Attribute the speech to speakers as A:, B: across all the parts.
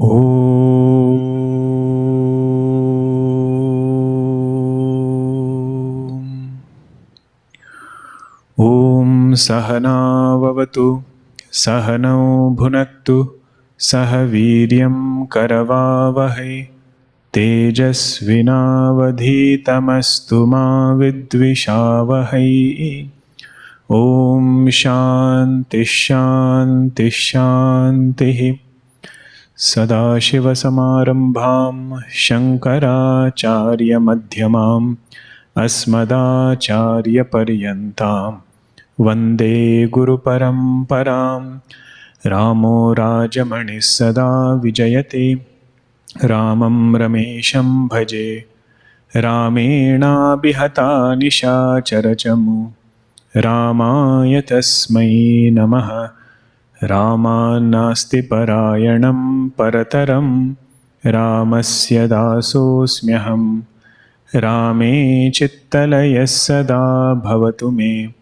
A: Om Sahana Vavatu Sahanau Bhunaktu Sahaviryam Karavavahai Tejasvinavadhitamastu ma vidvishavahai. Om Shanti Shanti Shanti. Sadashivasamarambham Shankaracharya Madhyamam Asmadacharya Paryantam Vande Guru Paramparam. Ramo Rajamani Sada Vijayate Ramam Ramesham Bhaje Ramena Bihata Nishacharachamu Ramaya Tasmai Namaha. Rama Nasti Parayanam Parataram Ramasya Dasosmyaham Rame Chittalaya Sada Bhavatu Me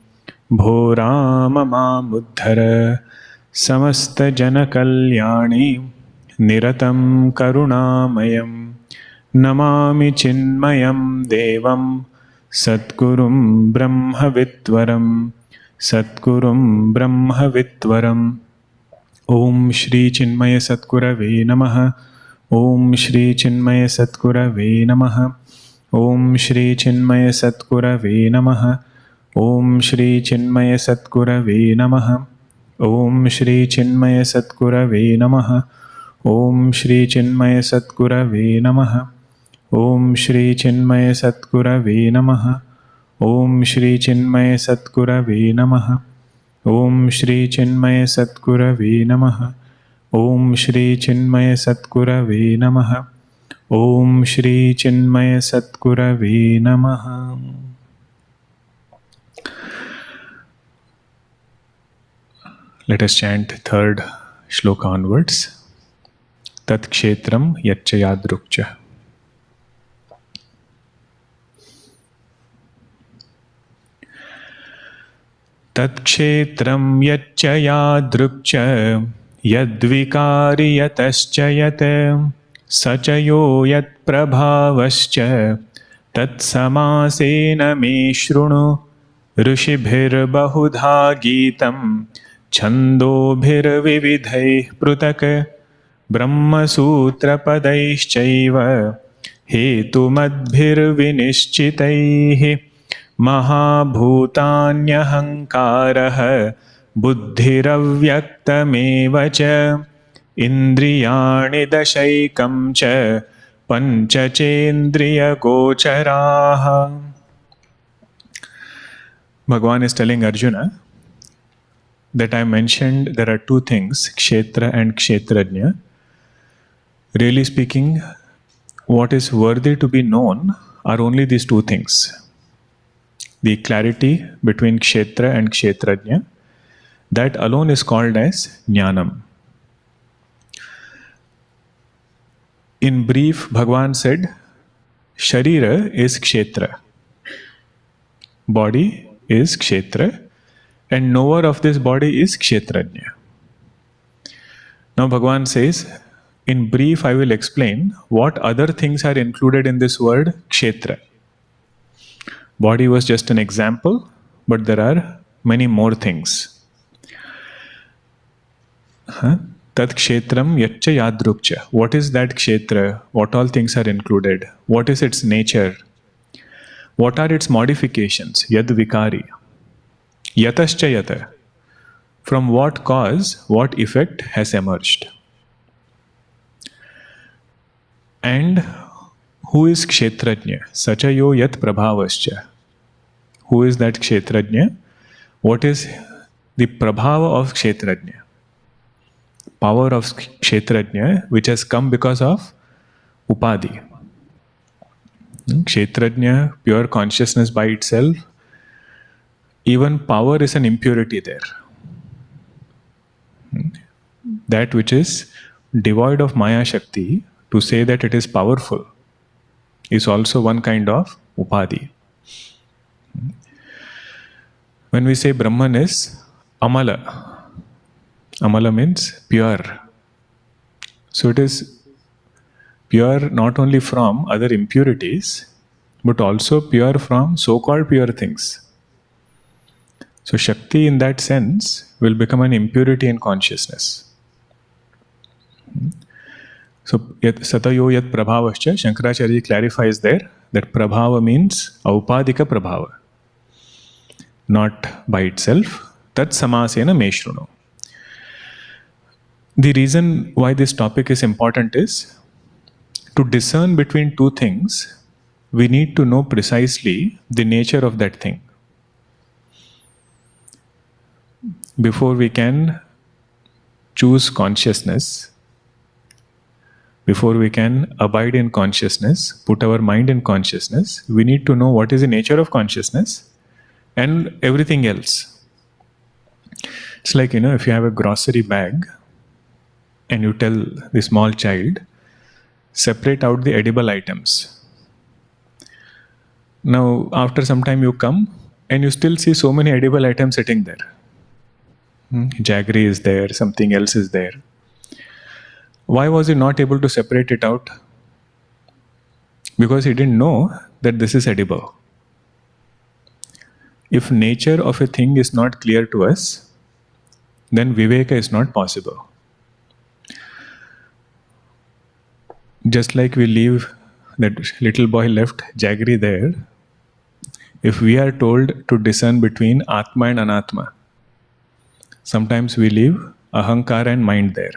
A: Bho Rama Mamuddhara Samasta Jana Kalyani Niratam Karunamayam Namami Chinmayam Devam Satgurum Brahma Vitvaram Satgurum Brahma Vitvaram. Om Shri Chinmaya Satgurave Namaha. Om Shri Chinmaya Satgurave Namaha. Om Shri Chinmaya Satgurave Namaha. Om Shri Chinmaya Satgurave Namaha. Om Shri Chinmaya Satgurave Namaha. Om Shri Chinmaya Satgurave Namaha. Om Shri Chinmaya Satgurave Namaha. Om Shri Chinmaya Satgurave Namaha. Om Shri Chinmaya Satgurave Namaha. Om Shri Chinmaya Satgurave Namaha. Om Shri Chinmaya Satgurave Namaha. Let us chant third shloka onwards. Tat Kshetram Yadrukcha. Tat Kshetram Yadrukcha Yadvikari Yatascha Yat Sachayo Yat Prabhavascha Tat Samasena Me Shrunu Rishibhir Bahudha Geetam Chandobhir Vividhaih Prutak Brahma Sutra Padaishchaiva Hetumadbhir Vinishchitaih Mahabhutanyahankarah Buddhiravyaktameva cha Indriyani dashaikam cha Panchachendriya gocharaha. Bhagavan is telling Arjuna that I mentioned there are two things, Kshetra and Kshetragya. Really speaking, what is worthy to be known are only these two things. The clarity between Kshetra and Kshetragya, that alone is called as Jnanam. In brief, Bhagavan said, Sharira is Kshetra. Body is Kshetra. And knower of this body is Kshetragya. Now Bhagavan says, in brief I will explain what other things are included in this word Kshetra. Body was just an example, but there are many more things. Tat Kshetram Yaccha Yadrukcha. What is that Kshetra? What all things are included? What is its nature? What are its modifications? Yad Vikari. Yatascha Yata. From what cause, what effect has emerged? And who is Kshetragya? Sachayo Yat Prabhavascha. Who is that Kshetragya? What is the Prabhava of Kshetragya? Power of Kshetragya, which has come because of Upadhi. Kshetragya, pure consciousness by itself, even power is an impurity there. That which is devoid of Maya Shakti, to say that it is powerful, is also one kind of Upadhi. When we say Brahman is Amala, Amala means pure. So it is pure not only from other impurities, but also pure from so-called pure things. So Shakti in that sense will become an impurity in consciousness. So yat satayo yat prabhavascha, Shankaracharya clarifies there that prabhava means aupadika prabhava, not by itself. Tat samasena me shruno. The reason why this topic is important is to discern between two things, we need to know precisely the nature of that thing before we can choose consciousness, before we can abide in consciousness, put our mind in consciousness. We need to know what is the nature of consciousness and everything else. It's like, if you have a grocery bag and you tell the small child, separate out the edible items. Now, after some time you come and you still see so many edible items sitting there. Jaggery is there, something else is there. Why was he not able to separate it out? Because he didn't know that this is edible. If nature of a thing is not clear to us, then viveka is not possible. Just like we leave, that little boy left jaggery there, if we are told to discern between Atma and Anatma, sometimes we leave ahankara and mind there.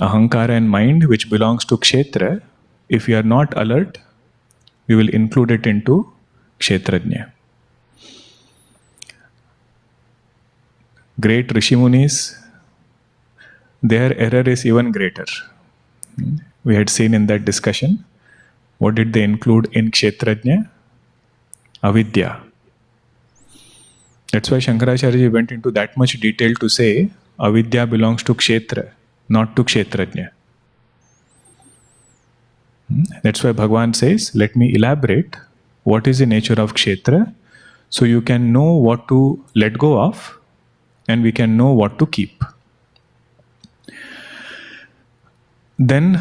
A: Ahankara and mind, which belongs to Kshetra, if we are not alert, we will include it into chetragna. Great Rishimunis, their error is even greater. We had seen in that discussion, what did they include in Kshetragya? Avidya. That's why Shankaracharya went into that much detail to say avidya belongs to Kshetra, not to Kshetragya. That's why Bhagavan says, let me elaborate what is the nature of Kshetra, so you can know what to let go of and we can know what to keep. Then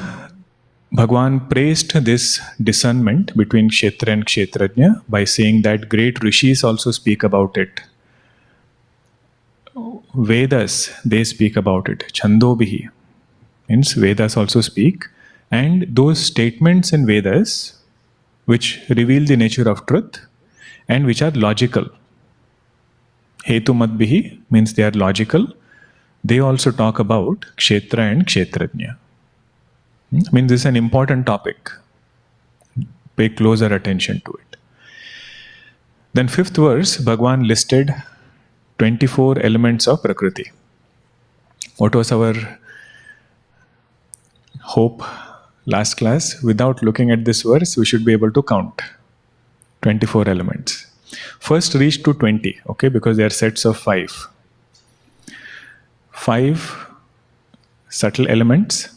A: Bhagavan praised this discernment between Kshetra and Kshetragya by saying that great rishis also speak about it. Vedas, they speak about it. Chandobhihi means Vedas also speak. And those statements in Vedas which reveal the nature of truth and which are logical. Hetumadbihi means they are logical. They also talk about Kshetra and Kshetragya. I mean, this is an important topic. Pay closer attention to it. Then fifth verse, Bhagavan listed 24 elements of prakriti. What was our hope last class? Without looking at this verse, we should be able to count 24 elements. First reach to 20, okay, because they are sets of 5. 5 subtle elements,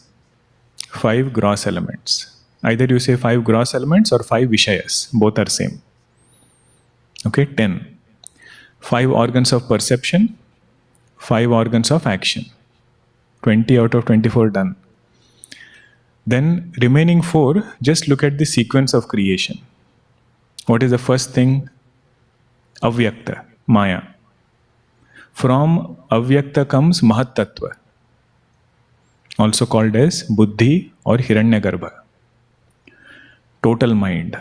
A: 5 gross elements. Either you say 5 gross elements or 5 vishayas, both are same. Okay, 10. 5 organs of perception, 5 organs of action. 20 out of 24 done. Then remaining 4, just look at the sequence of creation. What is the first thing? Avyakta, Maya. From Avyakta comes Mahat Tattva, also called as Buddhi or Hiranyagarbha. Total mind.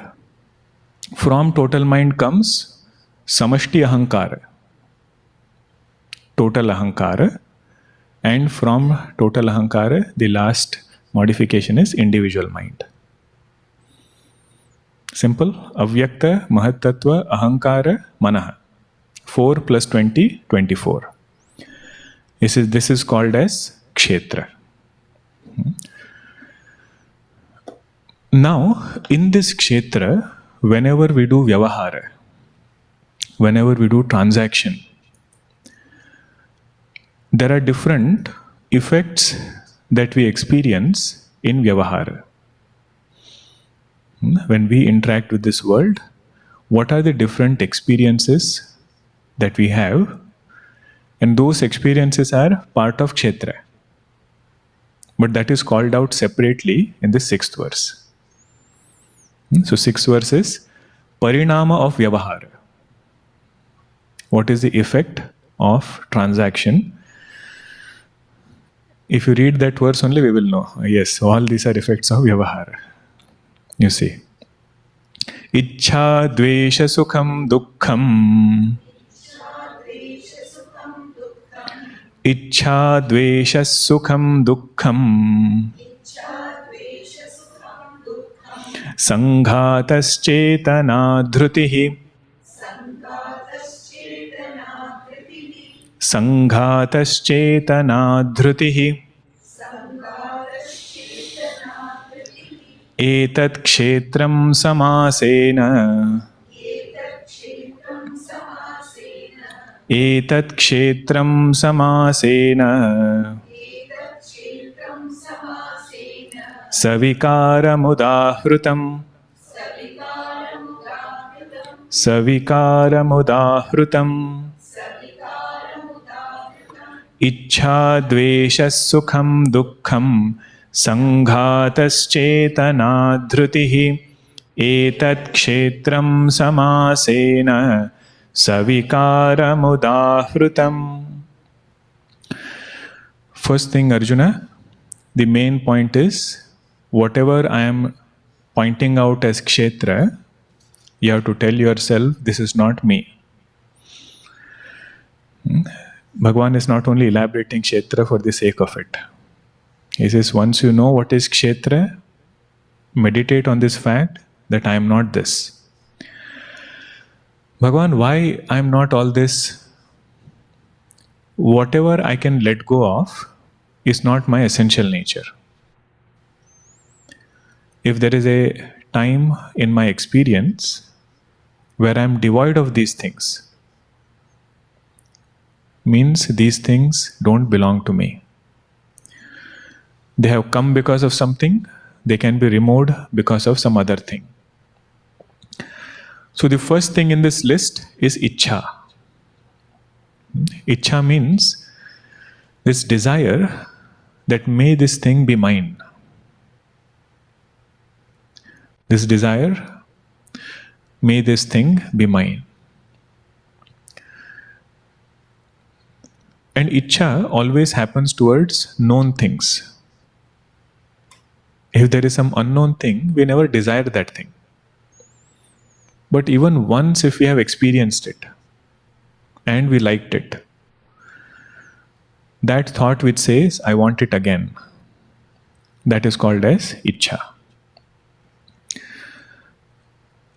A: From total mind comes Samashti Ahankara, total Ahankara, and from total Ahankara, the last modification is individual mind. Simple. Avyakta, Mahatattva, Ahankara, Manaha. 4 plus 20, 24. This is called as Kshetra. Now, in this Kshetra, whenever we do Vyavahara, whenever we do transaction, there are different effects that we experience in Vyavahara. When we interact with this world, what are the different experiences that we have And those experiences are part of Kshetra. But that is called out separately in the 6th verse. So 6th verse is Parinama of Vyavahara. What is the effect of transaction? If you read that verse only, we will know. Yes, all these are effects of Vyavahara. You see. Ichha, Dvesha, Sukham, Dukkham. Ichha, Dvesha, Sukham, Dukkham. Sanghatah Chetana, Dhruti. Sanghatah Chetana, Dhruti. Etat Kshetram Samasena. Etat Kshetram Samasena. Savikaramudahrutam. Savikaramudahrutam. Ichha, Dvesha, Sukham, Dukkham. Sanghatah-chetana Dhruti. Etat Kshetram Samasena. Savikaramudahrutam. First thing, Arjuna, the main point is whatever I am pointing out as Kshetra, you have to tell yourself, this is not me. Bhagavan is not only elaborating Kshetra for the sake of it. He says, once you know what is Kshetra, meditate on this fact that I am not this. Bhagavan, why I am not all this? Whatever I can let go of is not my essential nature. If there is a time in my experience where I am devoid of these things, means these things don't belong to me. They have come because of something, they can be removed because of some other thing. So the first thing in this list is Ichha. Ichha means this desire that may this thing be mine. This desire, may this thing be mine. And Ichha always happens towards known things. If there is some unknown thing, we never desire that thing. But even once if we have experienced it and we liked it, that thought which says, I want it again, that is called as Ichha.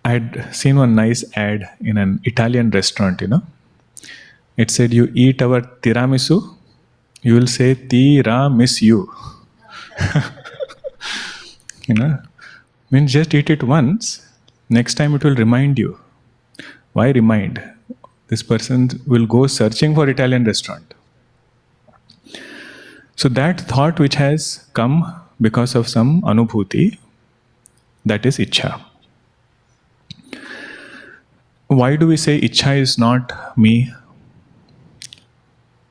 A: I had seen one nice ad in an Italian restaurant, It said, you eat our tiramisu, you will say, tiramisu. Means just eat it once, next time it will remind you. Why remind? This person will go searching for Italian restaurant. So that thought which has come because of some anubhuti, that is Ichha. Why do we say Ichha is not me?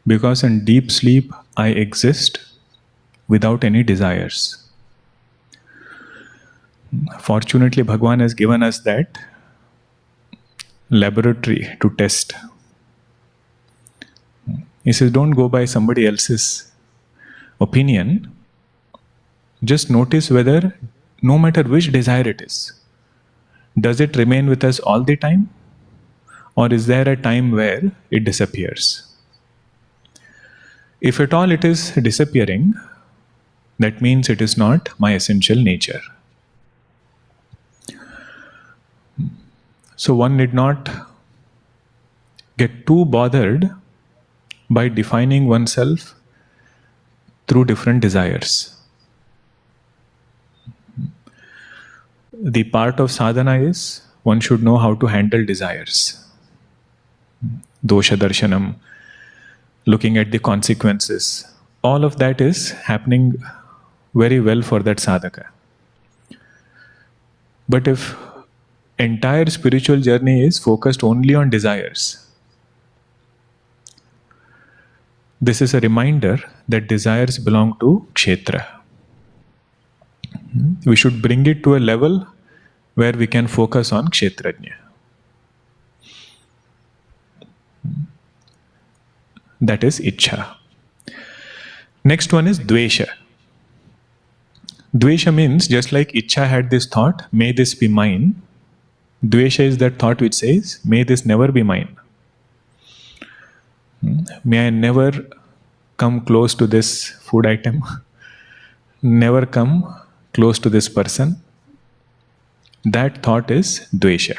A: Because in deep sleep I exist without any desires. Fortunately, Bhagavan has given us that laboratory to test. He says, don't go by somebody else's opinion. Just notice whether, no matter which desire it is, does it remain with us all the time? Or is there a time where it disappears? If at all it is disappearing, that means it is not my essential nature. So one need not get too bothered by defining oneself through different desires. The part of sadhana is one should know how to handle desires. Dosha darshanam, looking at the consequences. All of that is happening very well for that sadhaka. But if entire spiritual journey is focused only on desires, This is a reminder that desires belong to Kshetra. We should bring it to a level where we can focus on Kshetragya. That is Ichha. Next one is Dvesha. Dvesha means, just like Ichha had this thought, may this be mine. Dvesha is that thought which says, may this never be mine. May I never come close to this food item. Never come close to this person. That thought is Dvesha.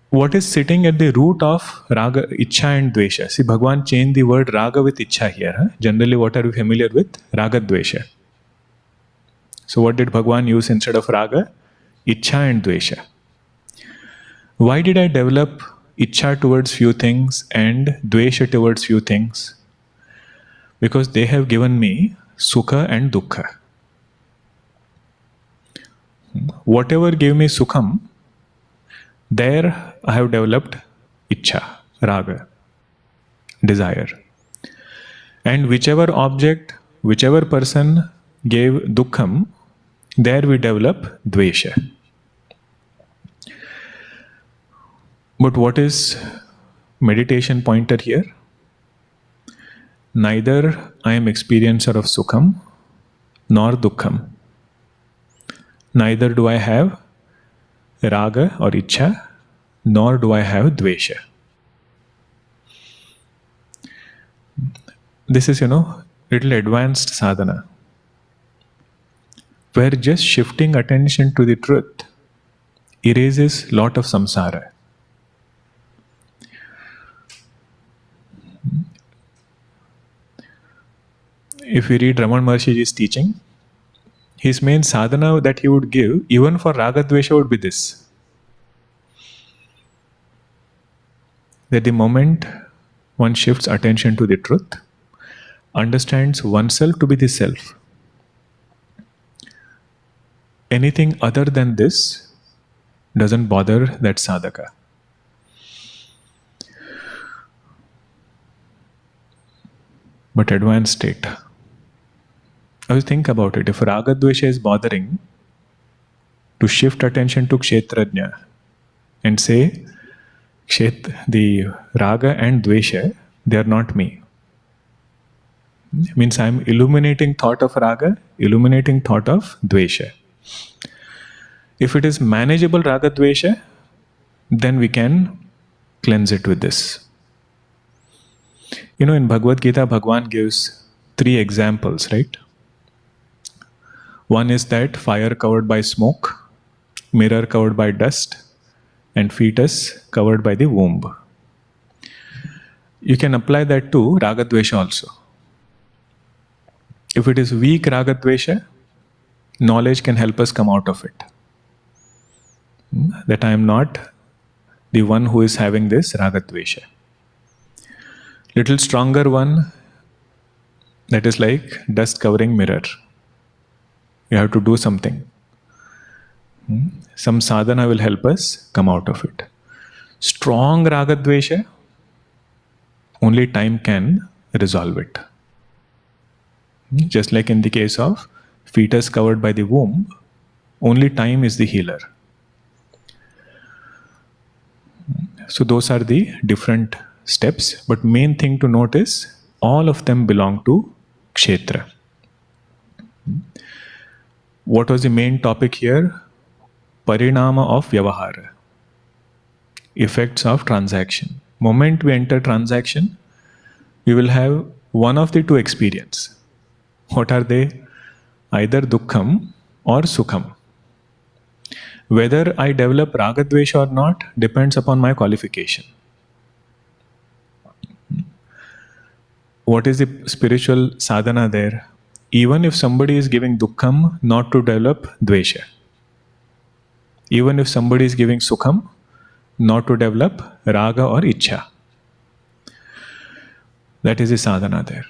A: What is sitting at the root of Raga, Ichha and Dvesha? See, Bhagavan changed the word Raga with Ichha here. Huh? Generally, what are we familiar with? Raga, Dvesha. So what did Bhagavan use instead of Raga? Ichha and Dvesha. Why did I develop Ichha towards few things and Dvesha towards few things? Because they have given me Sukha and Dukkha. Whatever gave me Sukham, there I have developed Ichha, Raga, desire. And whichever object, whichever person gave Dukkham, there we develop Dvesha. But what is meditation pointer here? Neither I am experiencer of Sukham nor Dukkham. Neither do I have Raga or Ichha, nor do I have Dvesha. This is, little advanced sadhana, where just shifting attention to the truth erases lot of samsara. If we read Raman Maharshiji's teaching, his main sadhana that he would give, even for Raga Dvesha, would be this: that the moment one shifts attention to the truth, understands oneself to be the self, anything other than this doesn't bother that sadhaka. But advanced state. I was think about it. If Raga Dvesha is bothering, to shift attention to Kshetragya and say, the Raga and Dvesha, they are not me. It means I am illuminating thought of Raga, illuminating thought of Dvesha. If it is manageable Raga Dvesha, then we can cleanse it with this. In Bhagavad Geeta, Bhagavan gives 3 examples, right? One is that fire covered by smoke, mirror covered by dust, and fetus covered by the womb. You can apply that to Raga Dvesha also. If it is weak Raga Dvesha, knowledge can help us come out of it. That I am not the one who is having this Raga Dvesha. Little stronger one, that is like dust covering mirror. You have to do something. Some sadhana will help us come out of it. Strong Raga Dvesha, only time can resolve it. Just like in the case of fetus covered by the womb, only time is the healer. So those are the different steps, but main thing to note is all of them belong to Kshetra. What was the main topic here? Parinama of Vyavahara. Effects of transaction. Moment we enter transaction, we will have one of the 2 experience. What are they? Either Dukkham or Sukham. Whether I develop Raga Dvesha or not depends upon my qualification. What is the spiritual sadhana there? Even if somebody is giving Dukkham, not to develop Dvesha. Even if somebody is giving Sukham, not to develop Raga or Ichha. That is the sadhana there.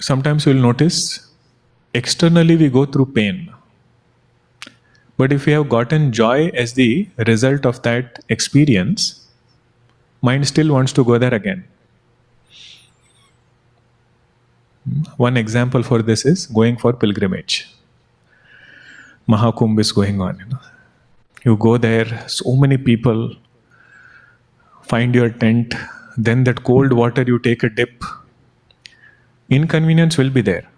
A: Sometimes you will notice, externally we go through pain. But if we have gotten joy as the result of that experience, mind still wants to go there again. One example for this is going for pilgrimage. Mahakumbh is going on. You go there, so many people, find your tent, then that cold water you take a dip. Inconvenience will be there.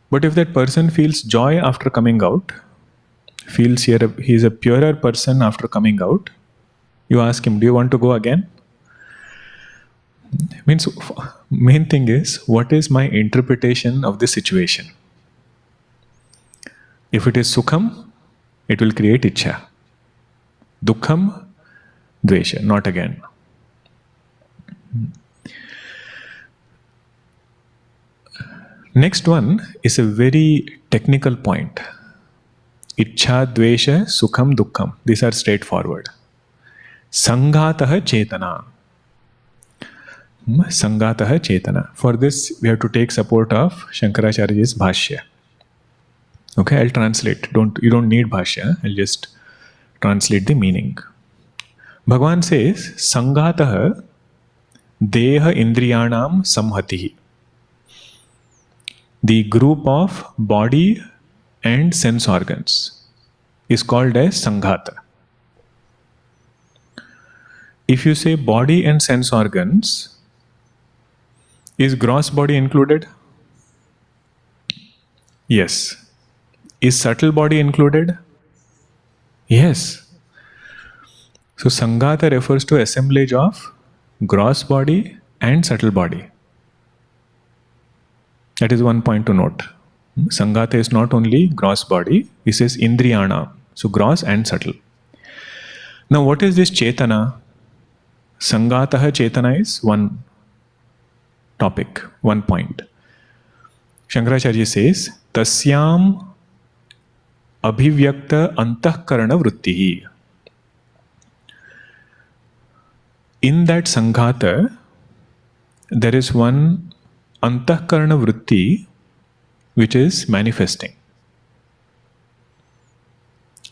A: But if that person feels joy after coming out, feels he is a purer person after coming out, you ask him, do you want to go again? Means, main thing is, what is my interpretation of this situation? If it is sukham, it will create Ichha. Dukkham, Dvesha, not again. Next one is a very technical point. Ichha, Dvesha, Sukham, Dukkham. These are straightforward. Sanghatah Chetana. Sanghatah Chetana. For this, we have to take support of Shankaracharya's Bhashya. Okay, I'll translate. You don't need Bhashya. I'll just translate the meaning. Bhagavan says, Sanghatah Deha Indriyanam Samhatihi. The group of body and sense organs is called as Sanghatah. If you say body and sense organs, is gross body included? Yes. Is subtle body included? Yes. So Sanghatah refers to assemblage of gross body and subtle body. That is one point to note. Sanghatah is not only gross body, it says Indriyana, so gross and subtle. Now what is this Chetana? Sanghatah Chetana is one topic, one point. Shankaracharya says, Tasyam Abhivyakta antah-karana vrittihi. In that Sanghatah, there is one antah-karana vritti which is manifesting.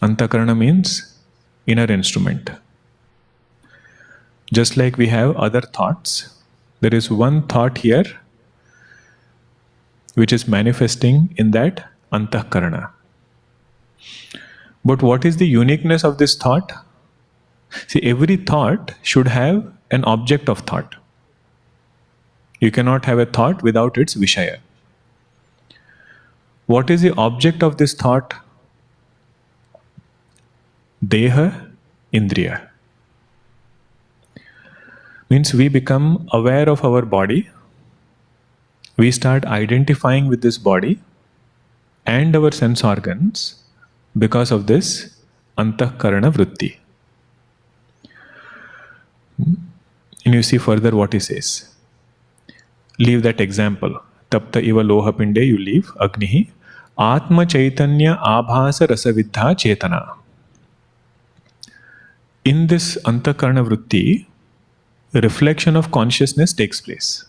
A: Antah-karana means inner instrument. Just like we have other thoughts, there is one thought here which is manifesting in that antah-karana. But what is the uniqueness of this thought? See, every thought should have an object of thought. You cannot have a thought without its Vishaya. What is the object of this thought? Deha, Indriya. Means we become aware of our body. We start identifying with this body and our sense organs because of this antah-karana vritti. And you see further what he says. Leave that example. Tapta iva loha pinde, you leave. Agnihi. Atma chaitanya abhasa rasaviddha chetana. In this antah-karana vritti, reflection of consciousness takes place.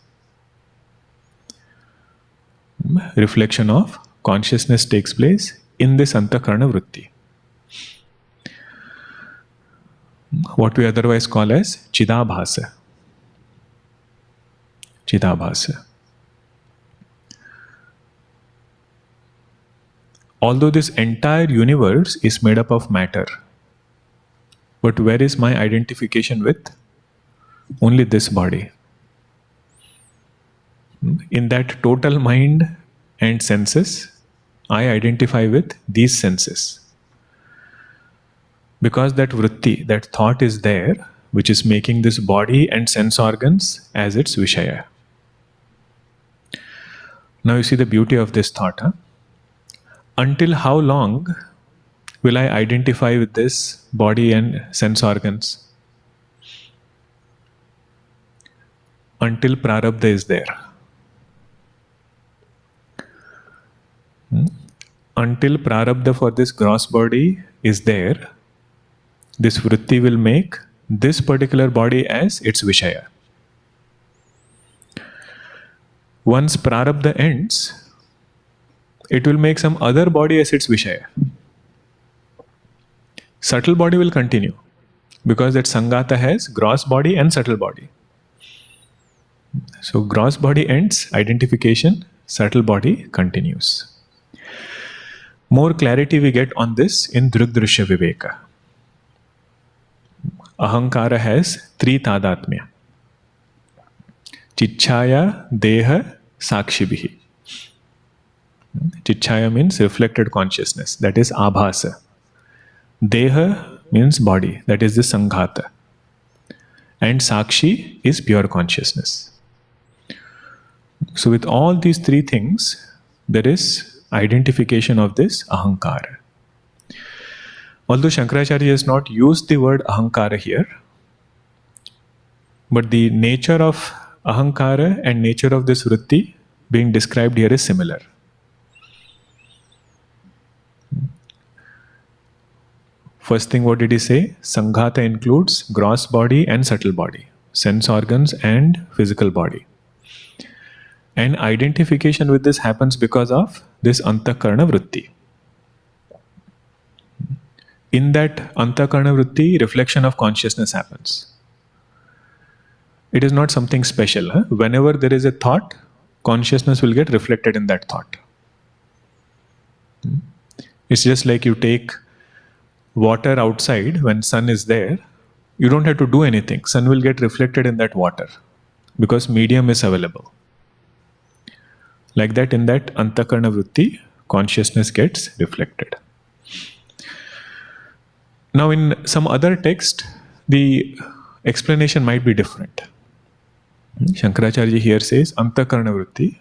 A: Reflection of consciousness takes place in this antah-karana vritti. What we otherwise call as chidabhasa. Chidabhasa. Although this entire universe is made up of matter, but where is my identification with? Only this body. In that total mind and senses, I identify with these senses. Because that vritti, that thought is there, which is making this body and sense organs as its Vishaya. Now you see the beauty of this thought. Until how long will I identify with this body and sense organs? Until prarabdha is there. Until prarabdha for this gross body is there, this vritti will make this particular body as its Vishaya. Once prarabdha ends, it will make some other body as its Vishaya. Subtle body will continue because that Sanghatah has gross body and subtle body. So gross body ends, identification, subtle body continues. More clarity we get on this in Drugdrishya Viveka. Ahankara has three tadatmya. Chichaya, Deha, Sakshibhihi. Chichaya means reflected consciousness, that is Abhasa. Deha means body, that is the Sanghatah. And Sakshi is pure consciousness. So with all these three things, there is identification of this Ahankara. Although Shankaracharya has not used the word Ahankara here, but the nature of Ahankara and nature of this vritti being described here is similar. First thing, what did he say? Sanghatah includes gross body and subtle body, sense organs and physical body. And identification with this happens because of this antah-karana vritti. In that antah-karana vritti, reflection of consciousness happens. It is not something special. Whenever there is a thought, consciousness will get reflected in that thought. It's just like you take water outside when sun is there. You don't have to do anything. Sun will get reflected in that water because medium is available. Like that, in that antah-karana vritti, consciousness gets reflected. Now in some other text, the explanation might be different. Shankaracharya here says antah-karana vritti.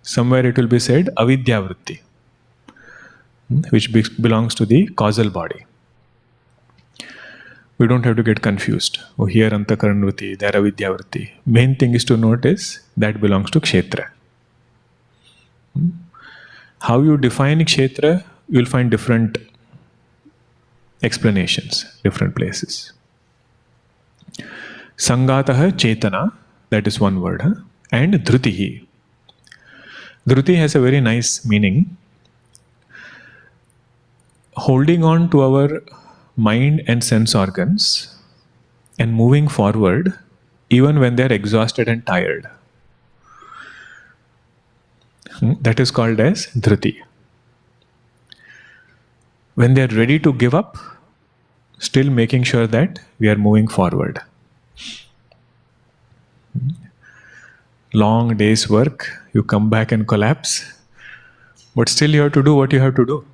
A: Somewhere it will be said avidya vritti, which belongs to the causal body. We don't have to get confused. Oh, here antah-karana vritti, there avidya vritti. Main thing is to notice that belongs to Kshetra. How you define Kshetra, you will find different explanations, different places. Sanghatah Chetana, that is one word, and Dhruti. Dhruti has a very nice meaning. Holding on to our mind and sense organs and moving forward even when they are exhausted and tired. That is called as Dhruti. When they are ready to give up, still making sure that we are moving forward. Long day's work, you come back and collapse, but still you have to do what you have to do.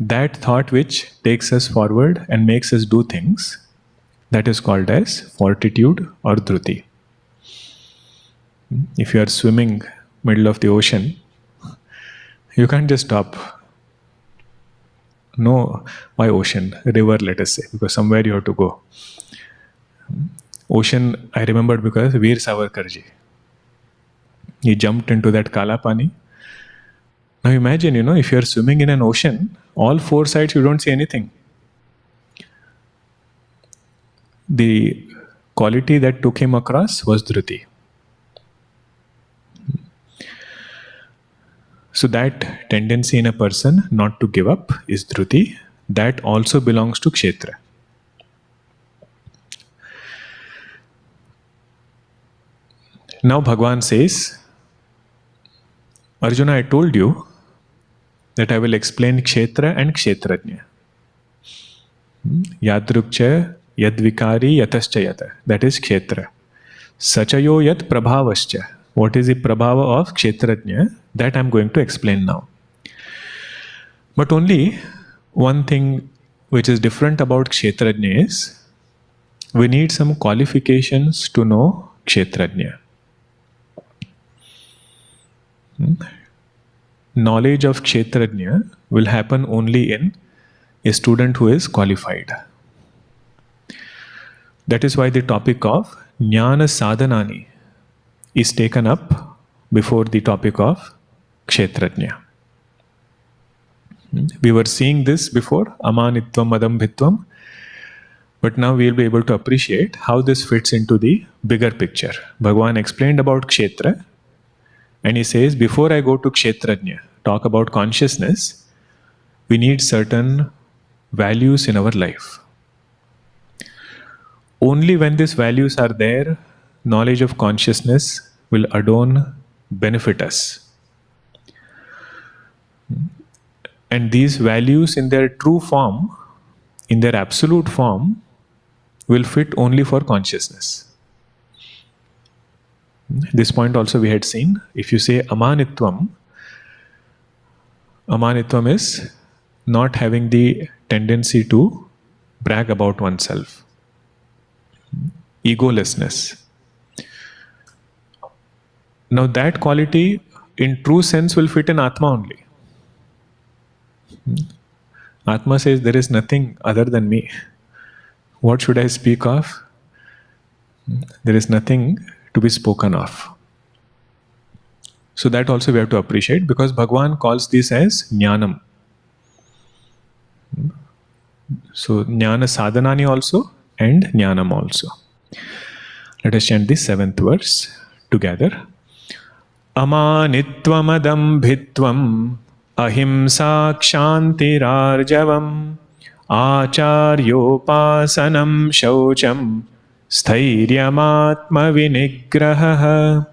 A: That thought which takes us forward and makes us do things, that is called as fortitude or Dhruti. If you are swimming middle of the ocean, you can't just stop. No, why ocean? River, let us say, because somewhere you have to go. Ocean, I remembered because Veer Savarkarji. He jumped into that Kala Pani. Now imagine, if you are swimming in an ocean, all four sides you don't see anything. The quality that took him across was Dhruti. So that tendency in a person not to give up is Dhruti. That also belongs to Kshetra. Now Bhagavan says, Arjuna, I told you that I will explain Kshetra and Kshetragya. Yadrukcha, yadvikari, yatascha yata. That is Kshetra. Sachayo yat prabhavascha. What is the prabhava of Kshetragya? That I am going to explain now. But only one thing which is different about Kshetragya is we need some qualifications to know Kshetragya. Knowledge of Kshetragya will happen only in a student who is qualified. That is why the topic of Jnana Sadhanani is taken up before the topic of Kshetragya. We were seeing this before, Amanitvam, Adhambhitvam, but now we will be able to appreciate how this fits into the bigger picture. Bhagavan explained about Kshetra, and he says, before I go to Kshetragya, talk about consciousness, we need certain values in our life. Only when these values are there, knowledge of consciousness will alone benefit us. And these values in their true form, in their absolute form, will fit only for consciousness. This point also we had seen. If you say Amanitvam, Amanitvam is not having the tendency to brag about oneself. Egolessness. Now that quality in true sense will fit in Atma only. Atma says there is nothing other than me. What should I speak of? There is nothing to be spoken of. So that also we have to appreciate, because Bhagavan calls this as jnanam. So jnana sadhanani also and jnanam also. Let us chant this 7th verse together. Amanitvam adhambhitvam ahimsa kshantirarjavam acharyopasanam shaucham sthairyam vinigraha.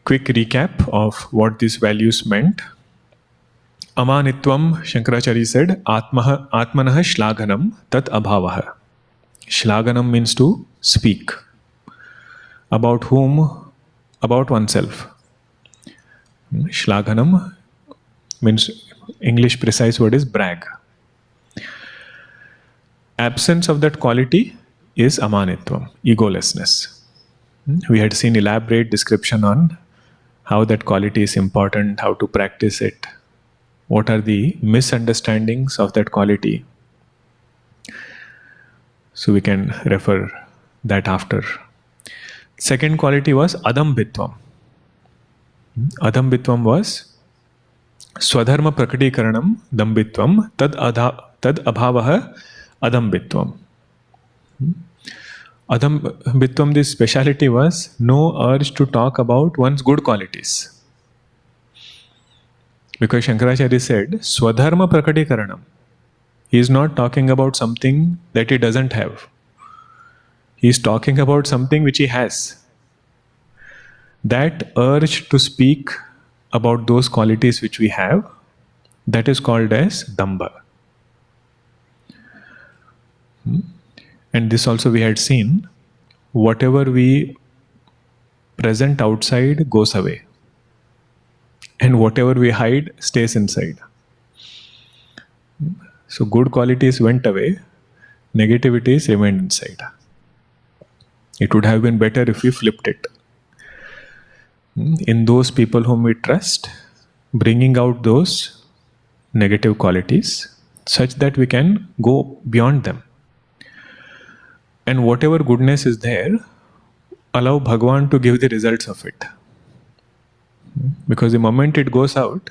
A: Quick recap of what these values meant. Amanitvam, Shankaracharya said, atmanah shlaganam tat abhavaha. Shlaganam means to speak. About whom? About oneself. Shlaganam means, English precise word is brag. Absence of that quality is amanitvam, egolessness. We had seen elaborate description on how that quality is important, how to practice it, what are the misunderstandings of that quality. So we can refer that after. Second quality was Adhambhitvam. Adhambhitvam was Swadharma Prakritikaranam Dambhitvam tad abhavaha Adhambhitvam. Adhambhitvam, this speciality was no urge to talk about one's good qualities. Because Shankaracharya said, Swadharma Prakritikaranam. He is not talking about something that he doesn't have. He is talking about something which he has. That urge to speak about those qualities which we have, that is called as dambha. And this also we had seen, whatever we present outside goes away. And whatever we hide stays inside. So good qualities went away, negativities remained inside. It would have been better if we flipped it. In those people whom we trust, bringing out those negative qualities such that we can go beyond them. And whatever goodness is there, allow Bhagavan to give the results of it. Because the moment it goes out,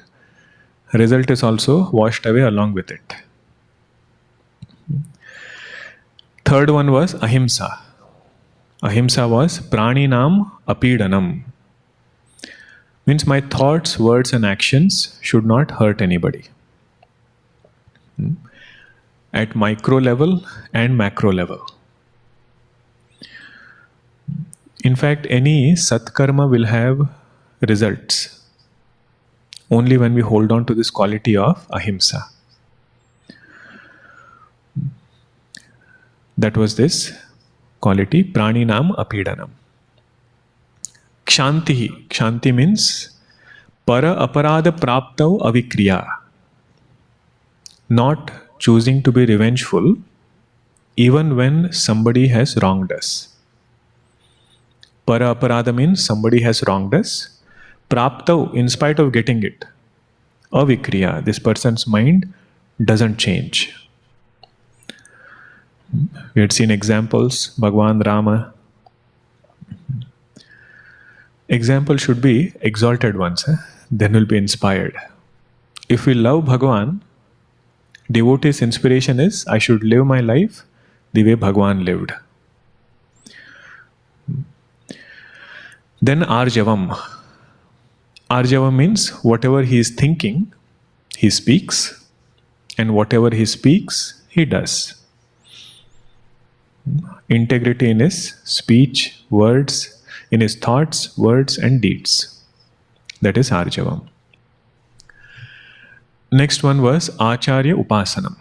A: result is also washed away along with it. Third one was ahimsa. Ahimsa was praninam apidanam. Means my thoughts, words and actions should not hurt anybody. At micro level and macro level. In fact, any satkarma will have results only when we hold on to this quality of ahimsa. That was this quality, praninam apidanam. Kshanti. Kshanti means para aparada praptau avikriya. Not choosing to be revengeful even when somebody has wronged us. Para aparada means somebody has wronged us. Praptau, in spite of getting it. Avikriya, this person's mind doesn't change. We had seen examples, Bhagwan Rama. Example should be exalted ones, then we'll be inspired. If we love Bhagwan, devotee's inspiration is, I should live my life the way Bhagwan lived. Then Arjavam. Arjavam means whatever he is thinking, He speaks, and whatever he speaks, he does. Integrity in his speech, words, in his thoughts, words, and deeds. That is Arjavam. Next one was Acharya Upasanam.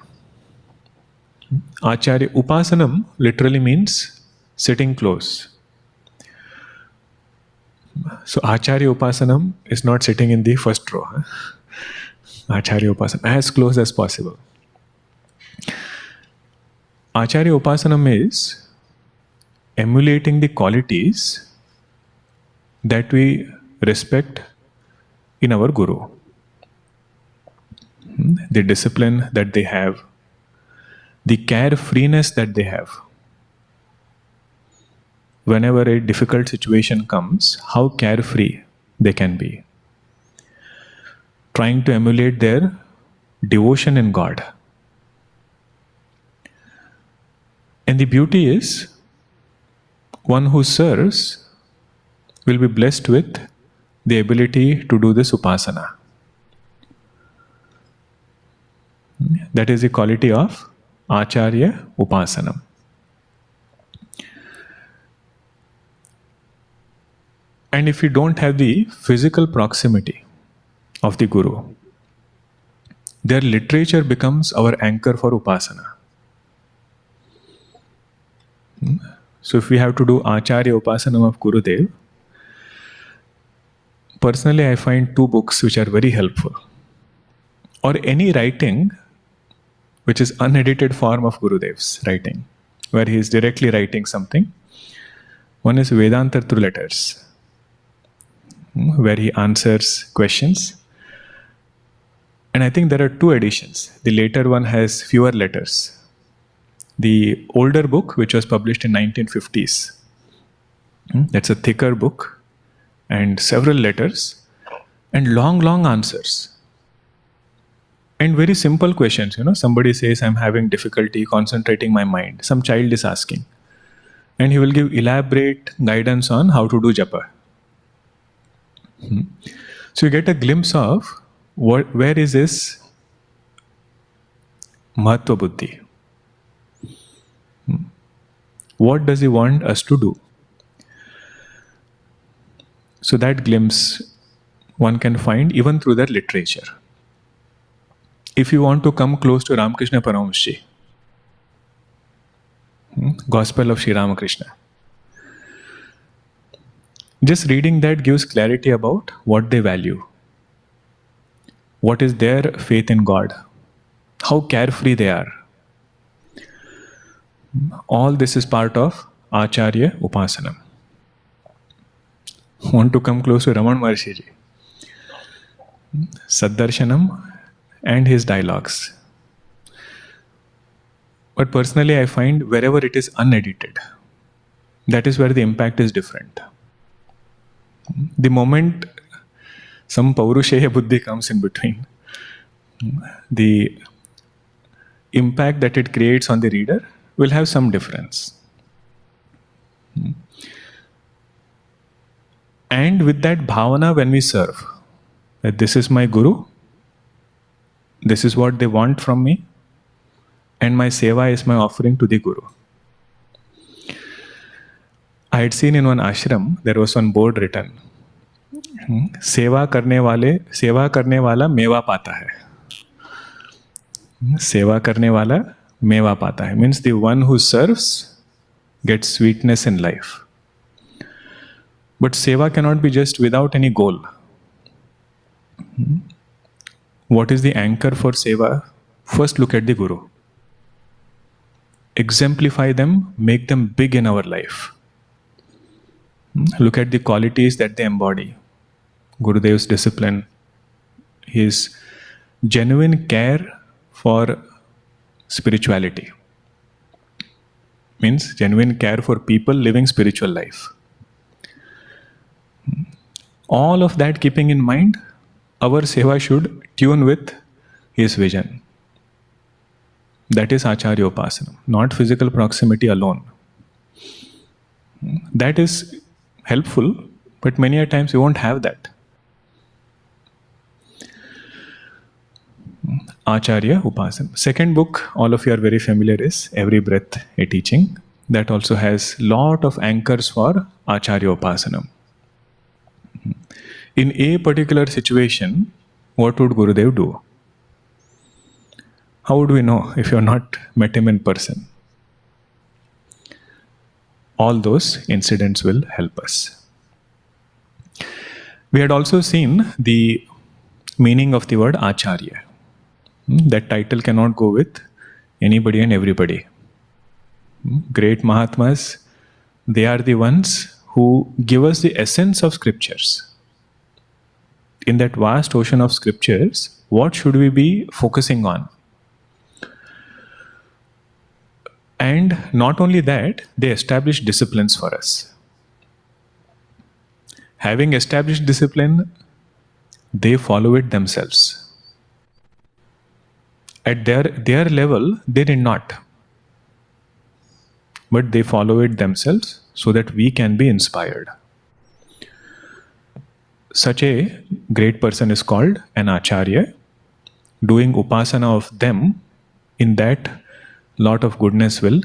A: Acharya Upasanam literally means sitting close. So Acharya Upasanam is not sitting in the first row. Acharya Upasanam, as close as possible. Acharya Upasanam is emulating the qualities that we respect in our Guru. The discipline that they have, the carefreeness that they have. Whenever a difficult situation comes, how carefree they can be. Trying to emulate their devotion in God. And the beauty is, one who serves will be blessed with the ability to do this upasana. That is the quality of Acharya Upasanam. And if you don't have the physical proximity of the Guru, their literature becomes our anchor for Upasana. So if we have to do Acharya Upasanam of Gurudev, personally I find two books which are very helpful. Or any writing which is unedited form of Gurudev's writing, where he is directly writing something. One is Vedanta through letters, where he answers questions. And I think there are two editions. The later one has fewer letters. The older book, which was published in 1950s, that's a thicker book and several letters and long answers. And very simple questions, somebody says, I'm having difficulty concentrating my mind. Some child is asking. And he will give elaborate guidance on how to do japa. So you get a glimpse of where is this Mahatva Buddhi. What does he want us to do? So that glimpse one can find even through their literature. If you want to come close to Ramakrishna Paramahamsa, Gospel of Sri Ramakrishna, just reading that gives clarity about what they value, what is their faith in God, how carefree they are. All this is part of Acharya Upasanam. Want to come close to Raman Maharshi ji, Saddarshanam and his dialogues. But personally I find wherever it is unedited, that is where the impact is different. The moment some Paurusheya Buddhi comes in between, the impact that it creates on the reader will have some difference. And with that bhavana, when we serve, that this is my Guru, this is what they want from me, and my seva is my offering to the Guru. I had seen in one ashram, there was one board written, सेवा करने वाला मेवा पाता है. सेवा करने वाला मेवा पाता है means the one who serves gets sweetness in life. But seva cannot be just without any goal. What is the anchor for seva? First look at the Guru. Exemplify them, make them big in our life. Look at the qualities that they embody. Gurudev's discipline, his genuine care for spirituality. Means genuine care for people living spiritual life. All of that keeping in mind, our seva should tune with his vision. That is Acharya Upasanam, not physical proximity alone. That is helpful, but many a times we won't have that. Acharya Upasana. Second book, all of you are very familiar, is Every Breath a Teaching. That also has lot of anchors for Acharya Upasana. In a particular situation, what would Gurudev do? How would we know if you are not met him in person? All those incidents will help us. We had also seen the meaning of the word Acharya. That title cannot go with anybody and everybody. Great Mahatmas, they are the ones who give us the essence of scriptures. In that vast ocean of scriptures, what should we be focusing on? And not only that, they establish disciplines for us. Having established discipline, they follow it themselves. At their level, they did not. But they follow it themselves so that we can be inspired. Such a great person is called an Acharya. Doing upasana of them, in that lot of goodness will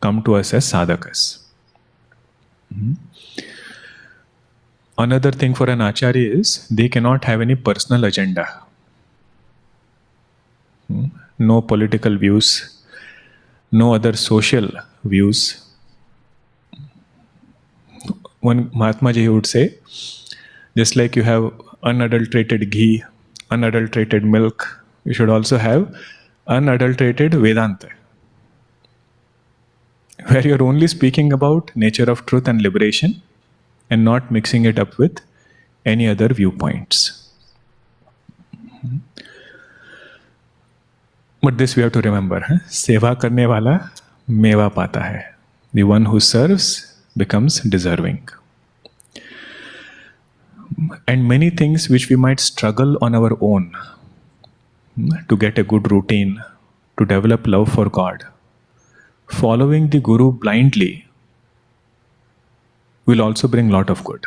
A: come to us as sadhakas. Another thing for an Acharya is they cannot have any personal agenda. No political views, no other social views. One Mahatma Ji would say, just like you have unadulterated ghee, unadulterated milk, you should also have unadulterated Vedanta, where you're only speaking about nature of truth and liberation and not mixing it up with any other viewpoints. But this we have to remember, seva karne wala meva pata hai. The one who serves becomes deserving. And many things which we might struggle on our own, to get a good routine, to develop love for God, following the Guru blindly will also bring lot of good.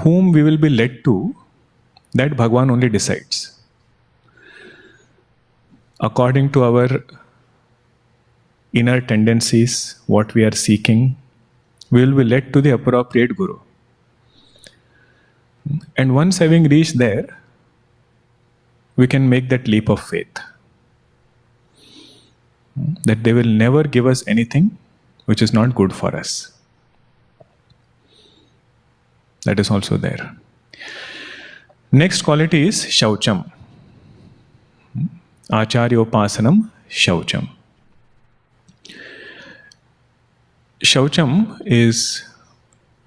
A: Whom we will be led to, that Bhagwan only decides. According to our inner tendencies, what we are seeking, we will be led to the appropriate Guru. And once having reached there, we can make that leap of faith. That they will never give us anything which is not good for us. That is also there. Next quality is Shaucham. Acharyopasanam Shaucham. Shaucham is,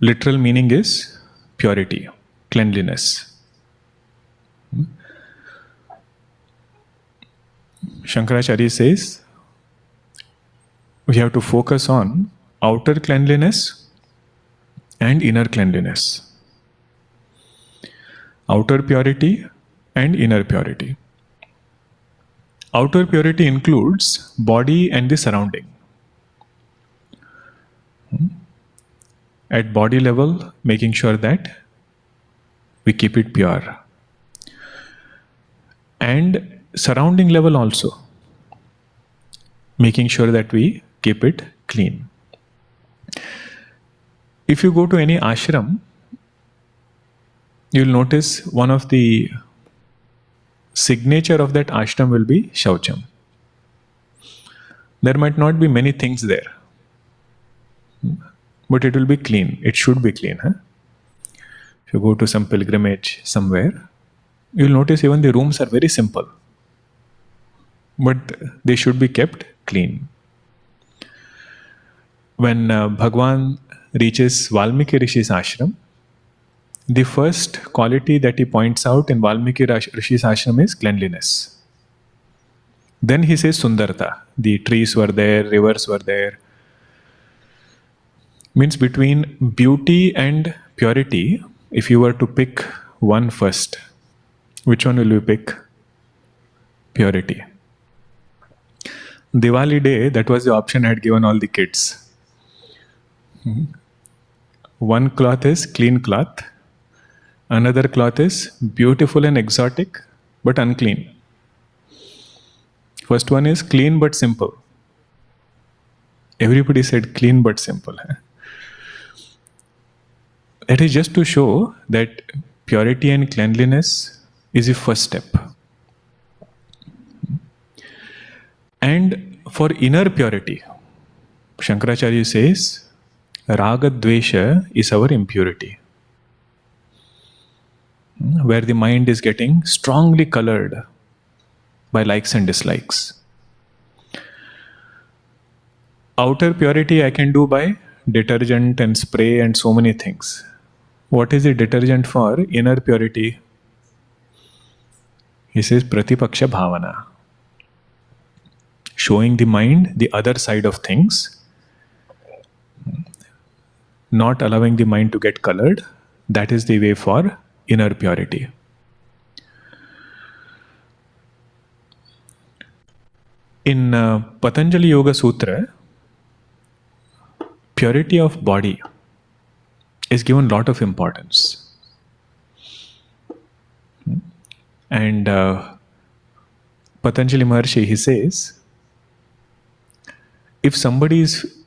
A: literal meaning is purity, cleanliness. Shankaracharya says we have to focus on outer cleanliness and inner cleanliness. Outer purity and inner purity. Outer purity includes body and the surrounding. At body level, making sure that we keep it pure. And surrounding level also, making sure that we keep it clean. If you go to any ashram, you'll notice one of the signature of that ashram will be Shaucham. There might not be many things there, but it will be clean. It should be clean. If you go to some pilgrimage somewhere, you'll notice even the rooms are very simple, but they should be kept clean. When Bhagwan reaches Valmiki Rishi's ashram, the first quality that he points out in Valmiki Rishi's ashram is cleanliness. Then he says Sundarta. The trees were there, rivers were there. Means between beauty and purity, if you were to pick one first, which one will you pick? Purity. Diwali day, that was the option I had given all the kids. One cloth is clean cloth, Another cloth is beautiful and exotic but unclean. First one is clean but simple. Everybody said clean but simple. It is just to show that purity and cleanliness is the first step. And for inner purity, Shankaracharya says, Raga Dvesha is our impurity, where the mind is getting strongly colored by likes and dislikes. Outer purity I can do by detergent and spray and so many things. What is the detergent for inner purity? He says Pratipaksha Bhavana. Showing the mind the other side of things, not allowing the mind to get colored. That is the way for inner purity. In Patanjali Yoga Sutra, purity of body is given a lot of importance. And Patanjali Maharshi, he says, if somebody is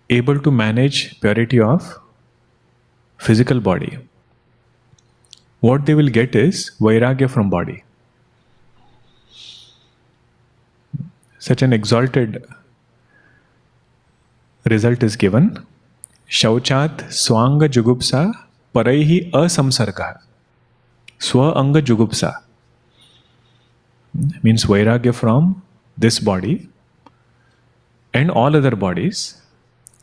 A: able to manage purity of physical body, what they will get is vairagya from body. Such an exalted result is given. Shauchat swanga jugupsa paraihi asamsarga. Swa anga jugupsa means vairagya from this body and all other bodies,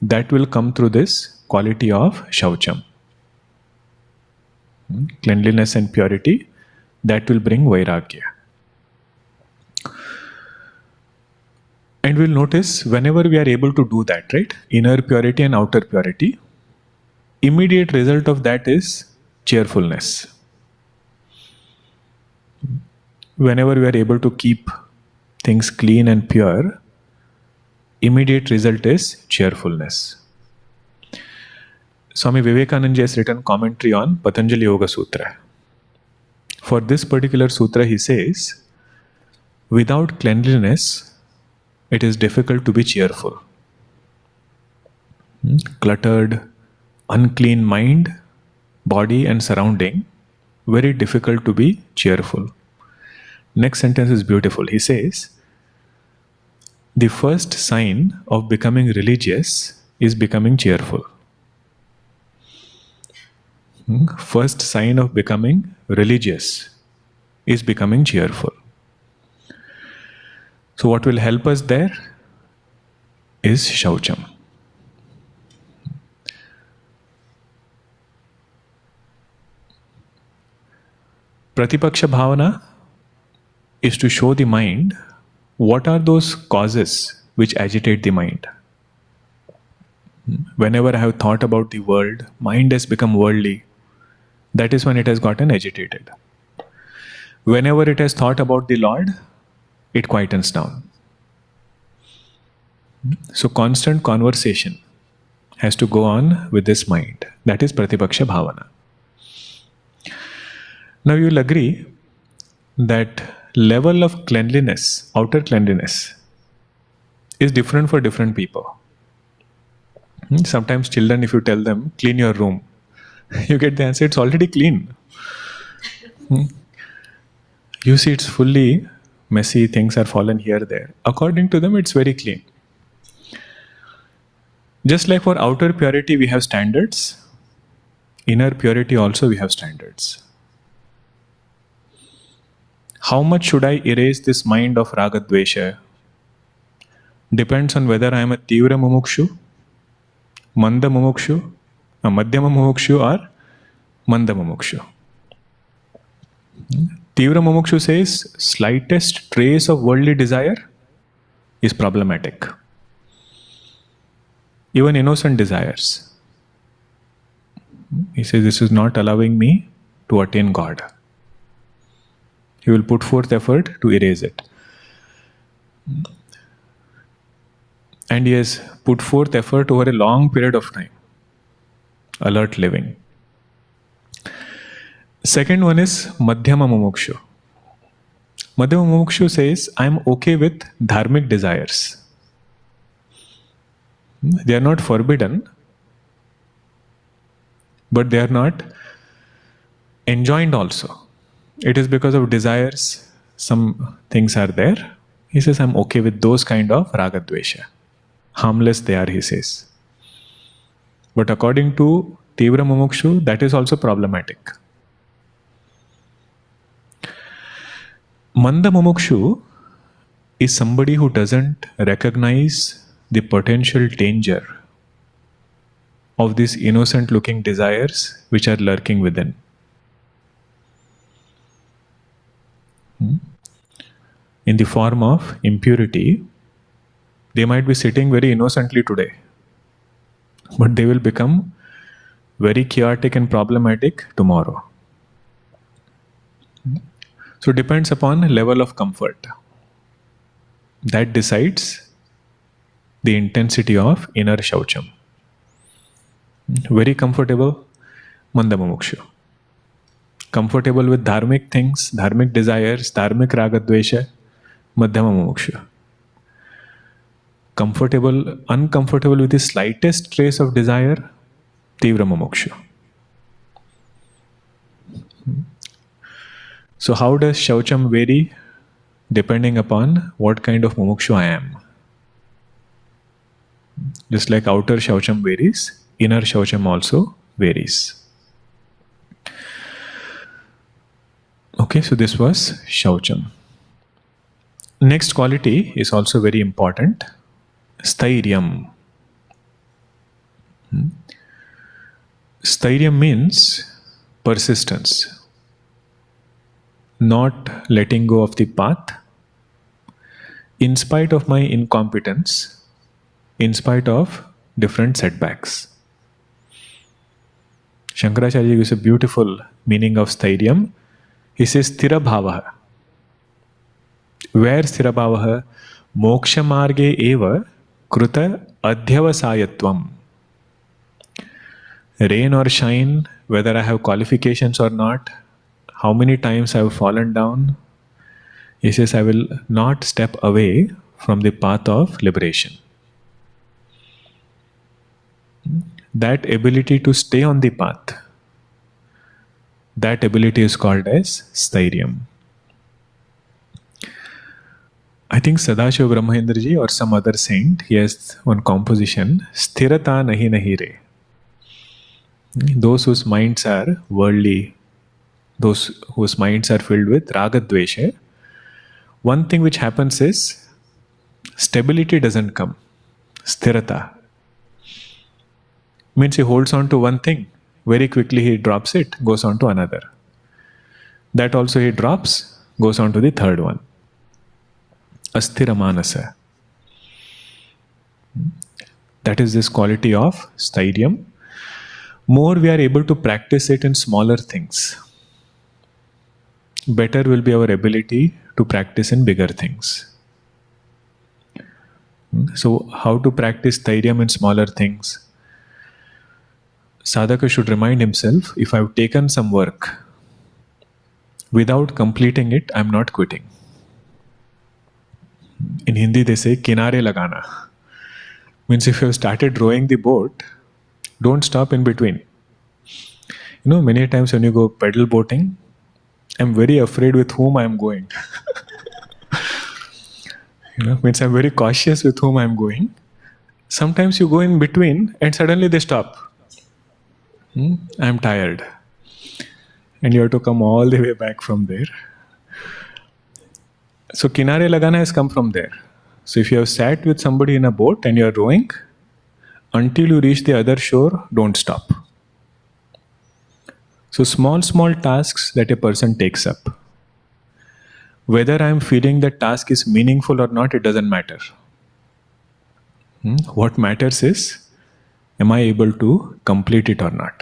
A: that will come through this quality of shaucham. Cleanliness and purity, that will bring vairagya. And we'll notice whenever we are able to do that, right? Inner purity and outer purity, immediate result of that is cheerfulness. Whenever we are able to keep things clean and pure, immediate result is cheerfulness. Swami Vivekananda has written commentary on Patanjali Yoga Sutra. For this particular sutra, he says, without cleanliness, it is difficult to be cheerful. Cluttered, unclean mind, body and surrounding, very difficult to be cheerful. Next sentence is beautiful. He says, the first sign of becoming religious is becoming cheerful. First sign of becoming religious is becoming cheerful. So what will help us there is shaucham. Pratipaksha bhavana is to show the mind what are those causes which agitate the mind. Whenever I have thought about the world, mind has become worldly. That is when it has gotten agitated. Whenever it has thought about the Lord, it quietens down. So constant conversation has to go on with this mind. That is Pratipaksha Bhavana. Now you will agree that level of cleanliness, outer cleanliness, is different for different people. Sometimes children, if you tell them, clean your room, you get the answer, it's already clean. You see it's fully messy, things are fallen here, there. According to them, it's very clean. Just like for outer purity, we have standards. Inner purity also we have standards. How much should I erase this mind of raga dvesha? Depends on whether I am a tivra mumukshu, manda mumukshu, a madhyama mumukshu or manda mumukshu. Tivra mumukshu says slightest trace of worldly desire is problematic. Even innocent desires. He says this is not allowing me to attain God. He will put forth effort to erase it. And he has put forth effort over a long period of time. Alert living. Second one is Madhyama Mumukshu. Madhyama Mumukshu says, I am okay with dharmic desires. They are not forbidden, but they are not enjoined also. It is because of desires, some things are there. He says, I'm okay with those kind of raga dvesha. Harmless they are, he says. But according to Tivra Mumukshu, that is also problematic. Manda Mumukshu is somebody who doesn't recognize the potential danger of these innocent looking desires which are lurking within. In the form of impurity, they might be sitting very innocently today, but they will become very chaotic and problematic tomorrow. So it depends upon level of comfort. That decides the intensity of inner shaucham. Very comfortable, Manda Mumukshu. Comfortable with dharmic things, dharmic desires, dharmic raga dvesha, Madhyama Mumukshu. Uncomfortable with the slightest trace of desire, Tivra Mumukshu. So how does shaucham vary? Depending upon what kind of mumukshu I am. Just like outer shaucham varies, inner shaucham also varies. Okay, so this was shaucham. Next quality is also very important. Stairyam. Stairyam means persistence. Not letting go of the path in spite of my incompetence, in spite of different setbacks. Shankaracharya gives a beautiful meaning of stairyam. He says, Sthira bhavaha. Where sthira bhavaha? Moksha marge eva kruta adhyavasayatvam. Rain or shine, whether I have qualifications or not, how many times I have fallen down, he says, I will not step away from the path of liberation. That ability to stay on the path, that ability is called as stairyam. I think Sadashiva Brahmaindraji or some other saint, he has one composition, Sthirata nahi nahi re. Those whose minds are worldly, those whose minds are filled with raga dvesha, one thing which happens is stability doesn't come. Sthirata means he holds on to one thing, very quickly he drops it, goes on to another. That also he drops, goes on to the third one. Asthira manasa. That is this quality of stairyam. More we are able to practice it in smaller things, better will be our ability to practice in bigger things. So how to practice stairyam in smaller things? Sadhaka should remind himself, if I've taken some work, without completing it, I'm not quitting. In Hindi they say, kinare lagana. Means if you have started rowing the boat, don't stop in between. You know, many times when you go pedal boating, I'm very afraid with whom I'm going. Means I'm very cautious with whom I'm going. Sometimes you go in between and suddenly they stop. I'm tired. And you have to come all the way back from there. So kinare lagana has come from there. So if you have sat with somebody in a boat and you are rowing, until you reach the other shore, don't stop. So small tasks that a person takes up. Whether I am feeling that task is meaningful or not, it doesn't matter. What matters is, am I able to complete it or not?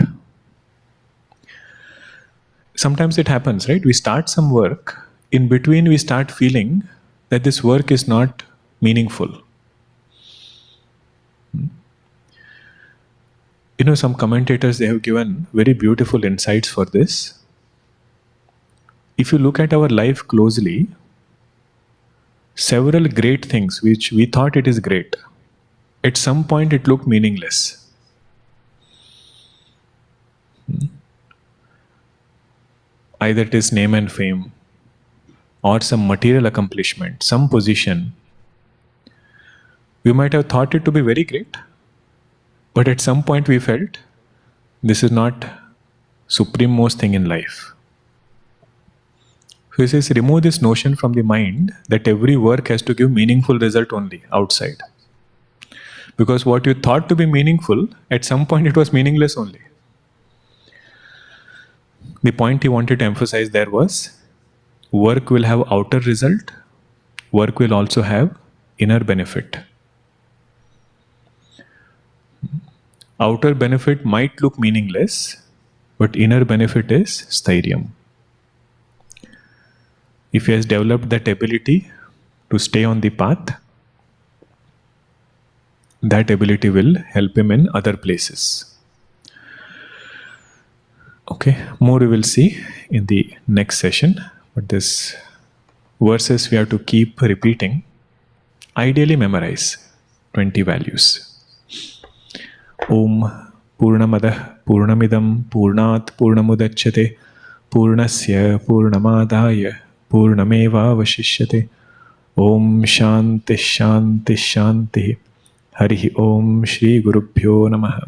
A: Sometimes it happens, right? We start some work, in between we start feeling that this work is not meaningful. Some commentators, they have given very beautiful insights for this. If you look at our life closely, several great things which we thought it is great, at some point it looked meaningless. Either it is name and fame, or some material accomplishment, some position. We might have thought it to be very great, but at some point we felt this is not supreme most thing in life. So he says, remove this notion from the mind that every work has to give meaningful result only outside. Because what you thought to be meaningful, at some point it was meaningless only. The point he wanted to emphasize there was, work will have outer result, work will also have inner benefit. Outer benefit might look meaningless, but inner benefit is stairyam. If he has developed that ability to stay on the path, that ability will help him in other places. Okay, more we will see in the next session, but this verses we have to keep repeating. Ideally memorize 20 values. Om Purnamadah Purnamidam Purnat Purnamudachyate Purnasya Purnamadaya Purnameva Vashishyate. Om Shanti Shanti Shanti. Harihi Om Shri Gurubhyo Namaha.